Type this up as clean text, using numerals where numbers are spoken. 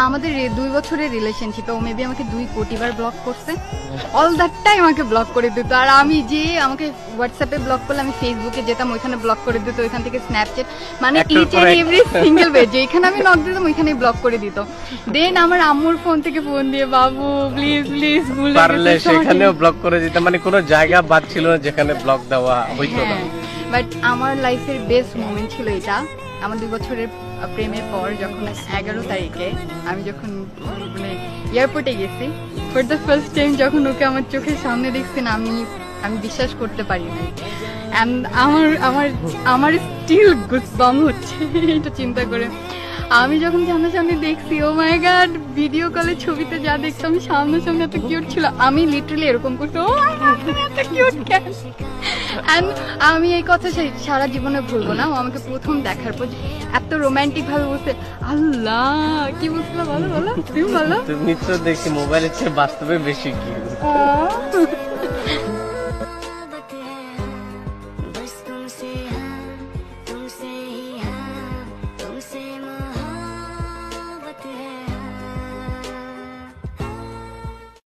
আমাদের 2 বছরের রিলেশনশিপে ও মেবি আমাকে 2 কোটি বার ব্লক করছে। অল দ্যাট টাইম আমাকে ব্লক করে দিত। আর আমি যে আমাকে হোয়াটসঅ্যাপে ব্লক করলে আমি ফেসবুকে যেতাম, ওইখানে ব্লক করে দিত, ওইখান থেকে স্ন্যাপচ্যাট, মানে each and every single way যেখানে আমি নক দিতাম ওইখানেই ব্লক করে দিত। দেন আমার আম্মুর ফোন থেকে ফোন দিয়ে, বাবু প্লিজ প্লিজ ভুলে পারলে সেখানেও ব্লক করে দিতাম, মানে কোনো জায়গা বাদ ছিল না যেখানে ব্লক দেওয়া হইতো না। বাট আমার লাইফের বেস্ট মোমেন্ট ছিল এটা। আমার 2 বছরের প্রেমের পর যখন 11 তারিখে আমি যখন মানে এয়ারপোর্টে গেছি, ফর দ্য ফার্স্ট টাইম যখন ওকে আমার চোখের সামনে দেখছি না, আমি বিশ্বাস করতে পারি না। অ্যান্ড আমার স্টিল গুসবাম্প হচ্ছে এটা চিন্তা করে। আমি যখন সামনাসামনি দেখছি, ও মাই গড, ভিডিও কলে ছবিতে যা দেখতাম সামনাসামনি এত কিউট ছিল, আমি লিটারালি এরকম করছি, ও মাই গড তুমি এত কিউট কেন। এন্ড আমি এই কথা সারা জীবনে ভুলবো না। ও আমাকে প্রথম দেখার পর এত রোমান্টিক ভাবে বলছে, আল্লাহ কি বলছিল বলো বলো তুমি বলো। তুমি তো দেখি মোবাইলের চেয়ে বাস্তবে বেশি কিউট।